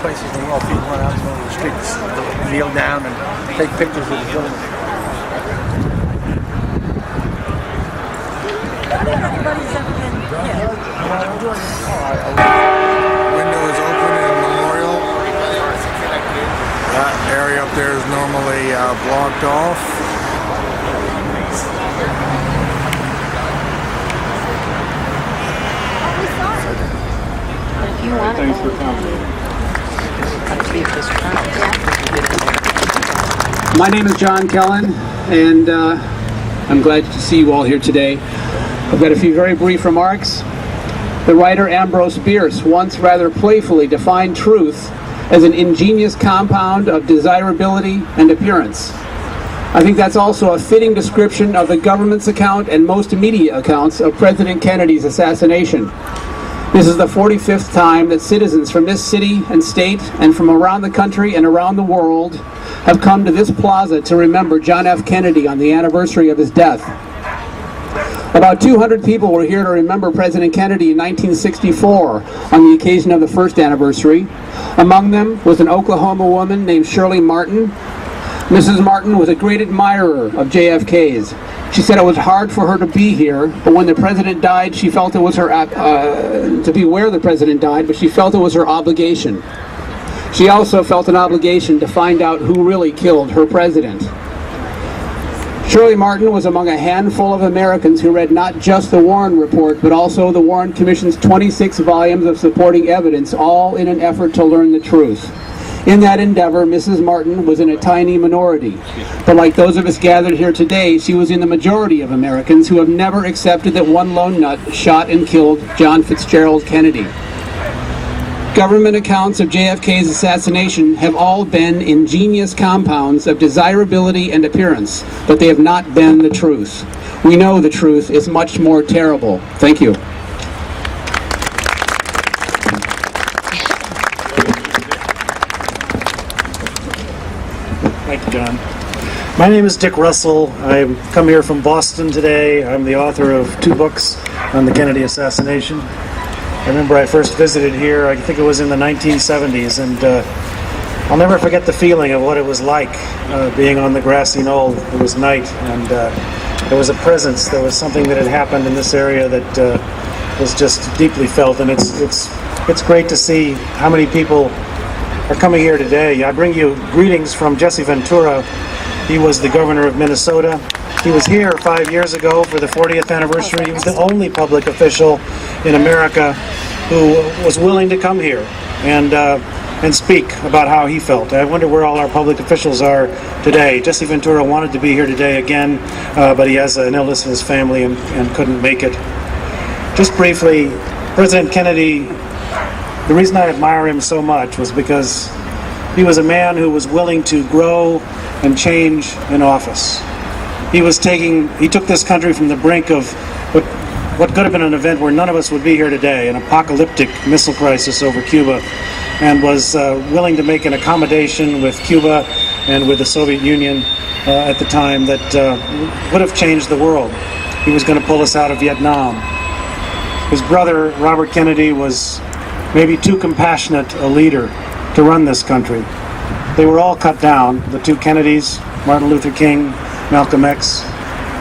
places in the world people went out to the streets, kneel down and take pictures with the building. Everybody's ever been hit. Window is open in Memorial. That area up there is normally blocked off. Thanks for coming. My name is John Kellen, and I'm glad to see you all here today. I've got a few very brief remarks. The writer Ambrose Bierce once rather playfully defined truth as an ingenious compound of desirability and appearance. I think that's also a fitting description of the government's account and most media accounts of President Kennedy's assassination. This is the 45th time that citizens from this city and state and from around the country and around the world have come to this plaza to remember John F. Kennedy on the anniversary of his death. About 200 people were here to remember President Kennedy in 1964 on the occasion of the first anniversary. Among them was an Oklahoma woman named Shirley Martin. Mrs. Martin was a great admirer of JFK's. She said it was hard for her to be here, but when the president died, she felt it was her, to be where the president died, but she felt it was her obligation. She also felt an obligation to find out who really killed her president. Shirley Martin was among a handful of Americans who read not just the Warren Report, but also the Warren Commission's 26 volumes of supporting evidence, all in an effort to learn the truth. In that endeavor, Mrs. Martin was in a tiny minority. But like those of us gathered here today, she was in the majority of Americans who have never accepted that one lone nut shot and killed John Fitzgerald Kennedy. Government accounts of JFK's assassination have all been ingenious compounds of desirability and appearance, but they have not been the truth. We know the truth is much more terrible. Thank you. Thank you, John. My name is Dick Russell. I've come here from Boston today. I'm the author of 2 books on the Kennedy assassination. I remember I first visited here, I think it was in the 1970s, and I'll never forget the feeling of what it was like being on the grassy knoll. It was night, and there was a presence. There was something that had happened in this area that was just deeply felt, and it's great to see how many people are coming here today. I bring you greetings from Jesse Ventura. He was the governor of Minnesota. He was here 5 years ago for the 40th anniversary. He was the only public official in America who was willing to come here and speak about how he felt. I wonder where all our public officials are today. Jesse Ventura wanted to be here today again, but he has an illness in his family and couldn't make it. Just briefly, President Kennedy, the reason I admire him so much was because he was a man who was willing to grow and change in office. He took this country from the brink of what could have been an event where none of us would be here today, an apocalyptic missile crisis over Cuba, and was willing to make an accommodation with Cuba and with the Soviet Union at the time that would have changed the world. He was going to pull us out of Vietnam. His brother, Robert Kennedy, was maybe too compassionate a leader to run this country. They were all cut down, the 2 Kennedys, Martin Luther King, Malcolm X.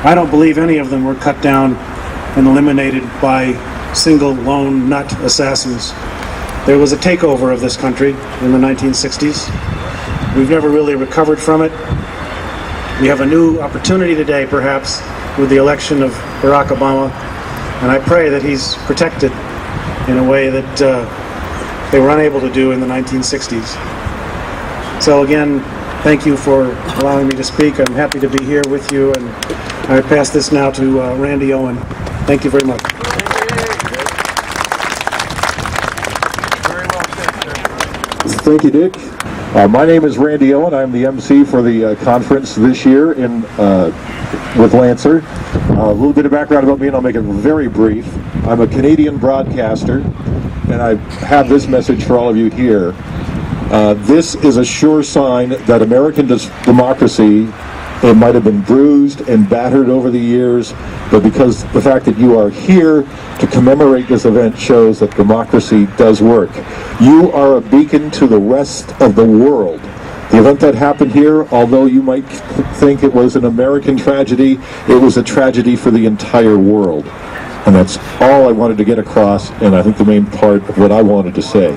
I don't believe any of them were cut down and eliminated by single lone nut assassins. There was a takeover of this country in the 1960s. We've never really recovered from it. We have a new opportunity today, perhaps, with the election of Barack Obama, and I pray that he's protected in a way that they were unable to do in the 1960s. So again, thank you for allowing me to speak. I'm happy to be here with you, and I pass this now to Randy Owen. Thank you very much. Thank you, Dick. My name is Randy Owen. I'm the MC for the conference this year with Lancer. A little bit of background about me, and I'll make it very brief. I'm a Canadian broadcaster, and I have this message for all of you here. This is a sure sign that American democracy It might have been bruised and battered over the years, but because the fact that you are here to commemorate this event shows that democracy does work. You are a beacon to the rest of the world. The event that happened here, although you might think it was an American tragedy, it was a tragedy for the entire world. And that's all I wanted to get across, and I think the main part of what I wanted to say.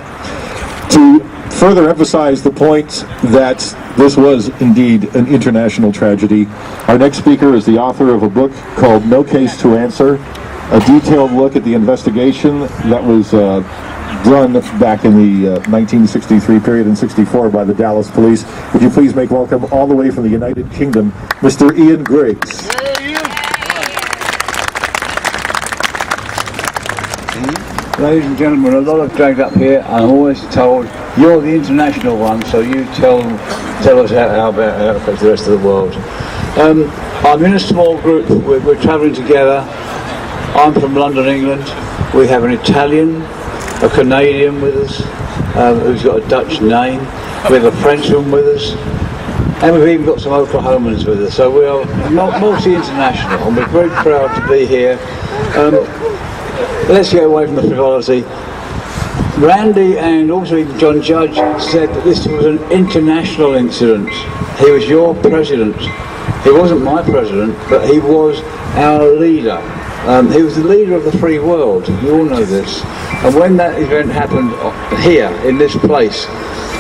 To further emphasize the point that this was indeed an international tragedy, our next speaker is the author of a book called No Case to Answer, a detailed look at the investigation that was done back in the 1963 period and 64 by the Dallas police. Would you please make welcome all the way from the United Kingdom, Mr. Ian Griggs. Ladies and gentlemen, a lot of dragged up here. I'm always told you're the international one, so you tell us how it affects the rest of the world. I'm in a small group. We're travelling together. I'm from London, England. We have an Italian, a Canadian with us, who's got a Dutch name. We have a Frenchman with us, and we've even got some Oklahomans with us. So we are multi-international, and we're very proud to be here. Let's get away from the frivolity. Randy and also even John Judge said that this was an international incident. He was your president. He wasn't my president, but he was our leader. He was the leader of the free world. You all know this. And when that event happened here, in this place,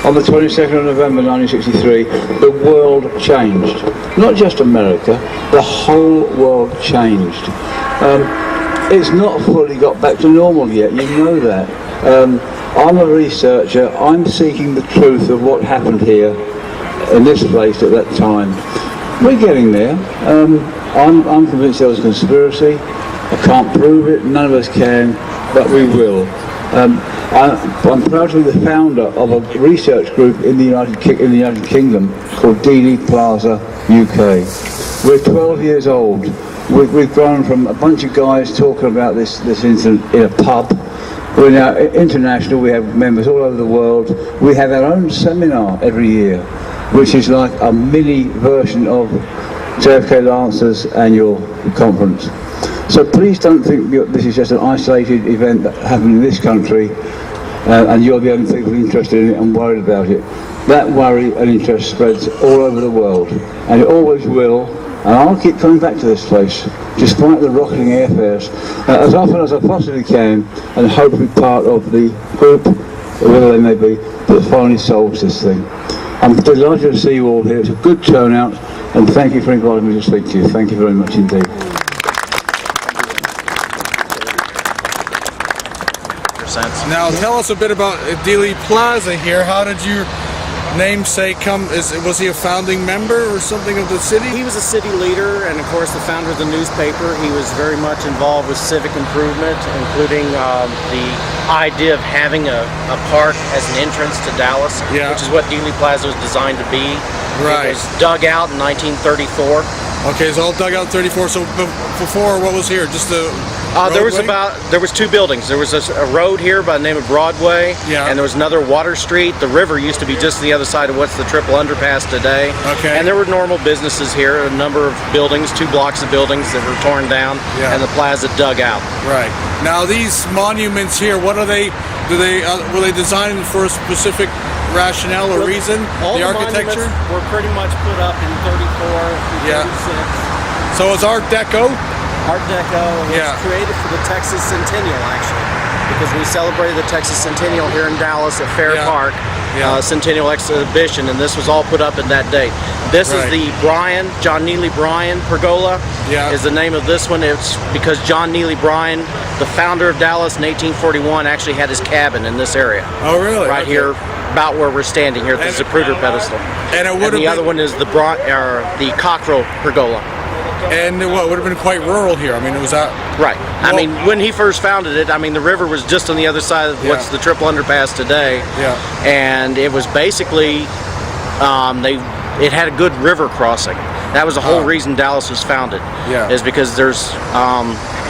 on the 22nd of November 1963, the world changed. Not just America, the whole world changed. It's not fully got back to normal yet, you know that. I'm a researcher, I'm seeking the truth of what happened here in this place at that time. We're getting there. I'm convinced there was a conspiracy. I can't prove it, none of us can, but we will. I'm proud to be the founder of a research group in the United Kingdom called Dealey Plaza UK. We're 12 years old. We've grown from a bunch of guys talking about this incident in a pub. We're now international, we have members all over the world. We have our own seminar every year, which is like a mini version of JFK Lancers annual conference. So please don't think this is just an isolated event that happened in this country and you're the only people interested in it and worried about it. That worry and interest spreads all over the world, and it always will. And I'll keep coming back to this place, despite the rocketing airfares, as often as I possibly can, and hope to be part of the group, whoever they may be, that finally solves this thing. I'm delighted to see you all here. It's a good turnout, and thank you for inviting me to speak to you. Thank you very much indeed. Now tell us a bit about Dealey Plaza here. How did your namesake come? Was he a founding member or something of the city? He was a city leader and of course the founder of the newspaper. He was very much involved with civic improvement, including the idea of having a park as an entrance to Dallas, which is what Dealey Plaza was designed to be. Right. It was dug out in 1934. Okay, it's all dug out in 34. So before, what was here? Just the there was two buildings. There was a road here by the name of Broadway, and there was another Water Street. The river used to be just the other side of what's the Triple Underpass today. Okay. And there were normal businesses here, a number of buildings, 2 blocks of buildings that were torn down, and the plaza dug out. Right. Now these monuments here, what are they? Were they designed for a specific rationale or reason? All the architecture were pretty much put up in 34 36. So it's Art Deco? Art Deco was created for the Texas Centennial, actually, because we celebrated the Texas Centennial here in Dallas at Fair Park, Centennial Exhibition, and this was all put up in that date. This is the John Neely Bryan pergola, is the name of this one. It's because John Neely Bryan, the founder of Dallas in 1841, actually had his cabin in this area. Oh, really? Right here, about where we're standing here at the Zapruder pedestal. And the other one is the Cockrell pergola. And what would have been quite rural here? I mean, it was that right. I mean, when he first founded it, I mean, the river was just on the other side of what's the Triple Underpass today. Yeah. And it was basically, it had a good river crossing. That was the whole reason Dallas was founded. Yeah. Is because there's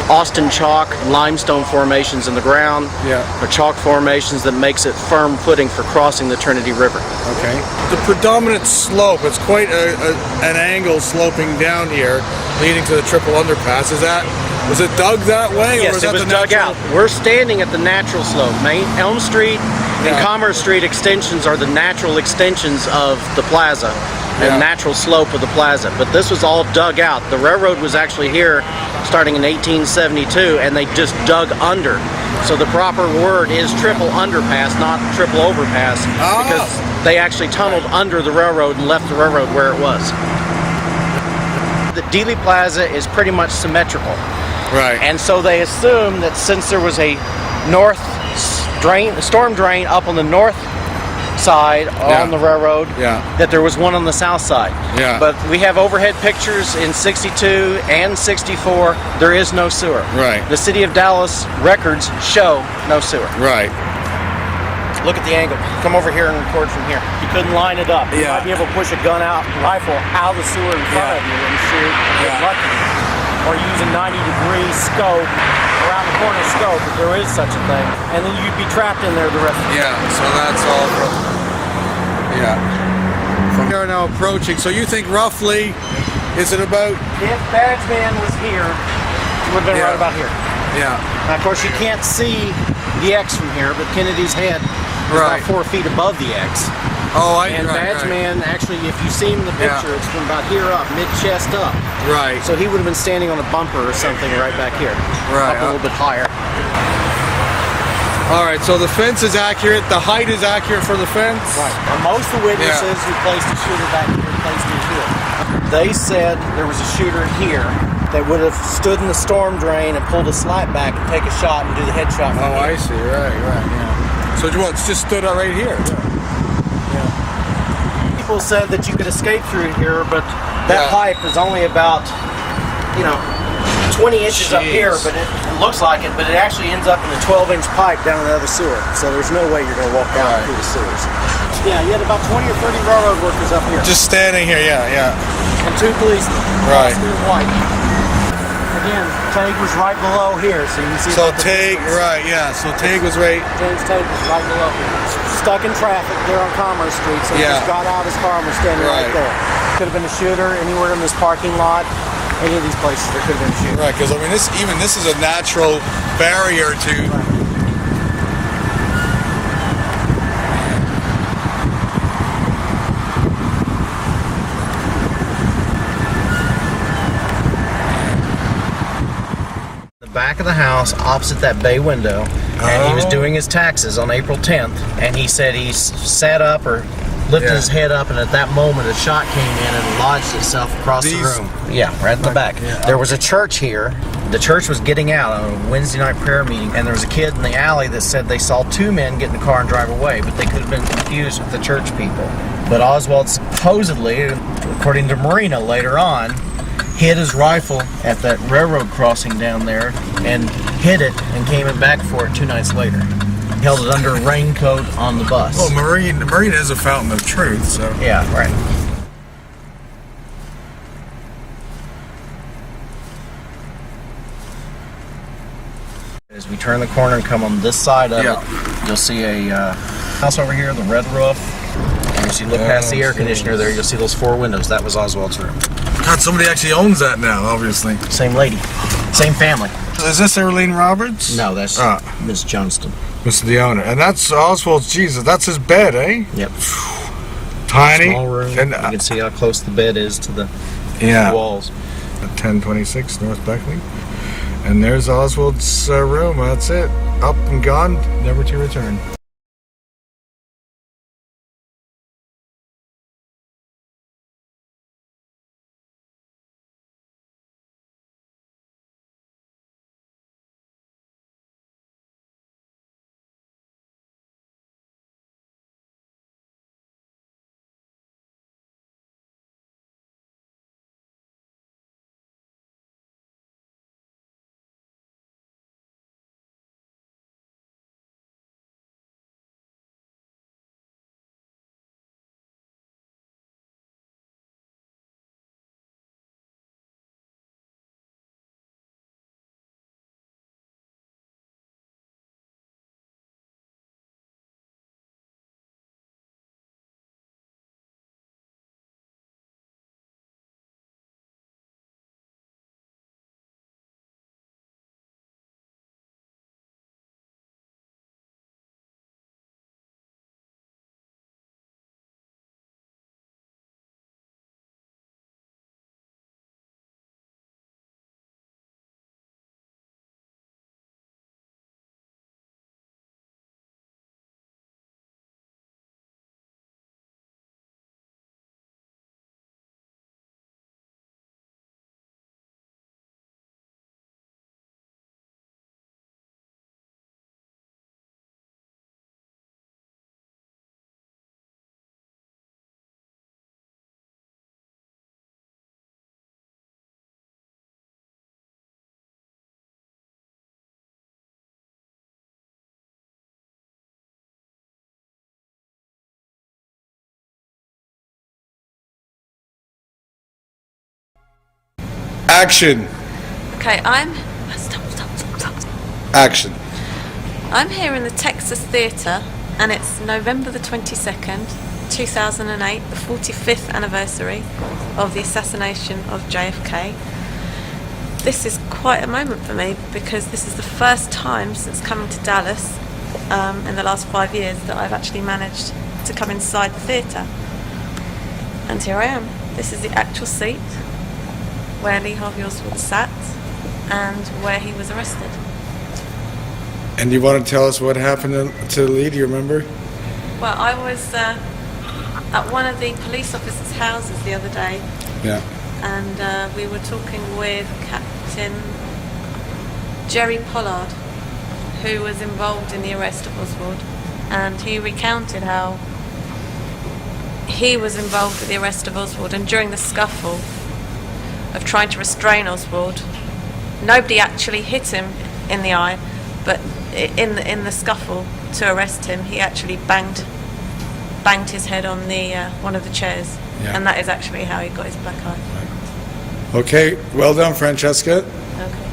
Austin chalk, limestone formations in the ground, or chalk formations that makes it firm footing for crossing the Trinity River. Okay. The predominant slope, it's quite an angle sloping down here, leading to the triple underpass. Was it dug that way? Yes, or was it that was the dug natural? out. We're standing at the natural slope. Elm Street and Commerce Street extensions are the natural extensions of the plaza and natural slope of the plaza. But this was all dug out. The railroad was actually here starting in 1872, and they just dug under. So the proper word is triple underpass, not triple overpass, because they actually tunneled under the railroad and left the railroad where it was. The Dealey Plaza is pretty much symmetrical. Right. And so they assume that since there was a storm drain up on the north side on the railroad, that there was one on the south side. But we have overhead pictures in 62 and 64. There is no sewer. Right. The City of Dallas records show no sewer. Right. Look at the angle. Come over here and record from here. You couldn't line it up. You might be able to push a gun out, rifle out of the sewer in front of you and shoot and get lucky. Or use a 90-degree scope, around the corner scope, if there is such a thing. And then you'd be trapped in there the rest of the time. So that's all from we are now approaching. So you think roughly, is it about? If Badgeman was here, it would have been right about here. Now, of course, you can't see the X from here, but Kennedy's head is about 4 feet above the X. And Badgeman, actually, if you see him in the picture, it's from about here up, mid-chest up. Right. So he would have been standing on a bumper or something right back here. Up a little bit higher. All right, so the fence is accurate, the height is accurate for the fence? Right. Now, most of the witnesses who placed a shooter back here placed it here. They said there was a shooter here that would have stood in the storm drain and pulled a slat back and take a shot and do the headshot from here. I see, right. So it just stood out right here? People said that you could escape through here, but that pipe is only about, 20 inches up here, but it looks like it, but it actually ends up in a 12-inch pipe down in the other sewer. So there's no way you're going to walk down through the sewers. Yeah, you had about 20 or 30 railroad workers up here. Just standing here, And 2 policemen. Right. Blue and white. Again, Tague was right below here, so you can see. So Tague, so Tague was right. James Tague was right below here. Stuck in traffic there on Commerce Street, so he just got out his car and was standing right there. Could have been a shooter anywhere in this parking lot. Any of these places there could have been a shooter. Right, because I mean, this is a natural barrier to. Back of the house opposite that bay window, and he was doing his taxes on April 10th, and he said he sat up or lifted his head up, and at that moment a shot came in and lodged itself across the room. Right in the back. There was a church here. The church was getting out on a Wednesday night prayer meeting, and there was a kid in the alley that said they saw 2 men get in the car and drive away, but they could have been confused with the church people. But Oswald supposedly, according to Marina later on, hid his rifle at that railroad crossing down there and hid it and came back for it 2 nights later. He held it under a raincoat on the bus. Well, Marina is a fountain of truth, so. Yeah, right. As we turn the corner and come on this side of it, you'll see a house over here, the red roof. And as you look past the air conditioner there, you'll see those 4 windows. That was Oswald's room. God, somebody actually owns that now, obviously. Same lady. Same family. Is this Arlene Roberts? No, that's Miss Johnston. Mr. the owner. And that's Oswald's, Jesus, that's his bed, eh? Yep. Tiny. Small room. And, you can see how close the bed is to the walls. 1026 North Beckley. And there's Oswald's room. That's it. Up and gone, never to return. Action. Okay, stop. Action. I'm here in the Texas Theatre, and it's November the 22nd, 2008, the 45th anniversary of the assassination of JFK. This is quite a moment for me because this is the first time since coming to Dallas in the last 5 years that I've actually managed to come inside the theatre. And here I am. This is the actual seat where Lee Harvey Oswald sat and where he was arrested. And you want to tell us what happened to Lee? Do you remember? Well, I was at one of the police officers' houses the other day. Yeah. And we were talking with Captain Jerry Pollard, who was involved in the arrest of Oswald, and he recounted how he was involved with the arrest of Oswald, and during the scuffle of trying to restrain Oswald, nobody actually hit him in the eye, but in the scuffle to arrest him, he actually banged his head on the one of the chairs, and that is actually how he got his black eye. Okay, well done, Francesca. Okay.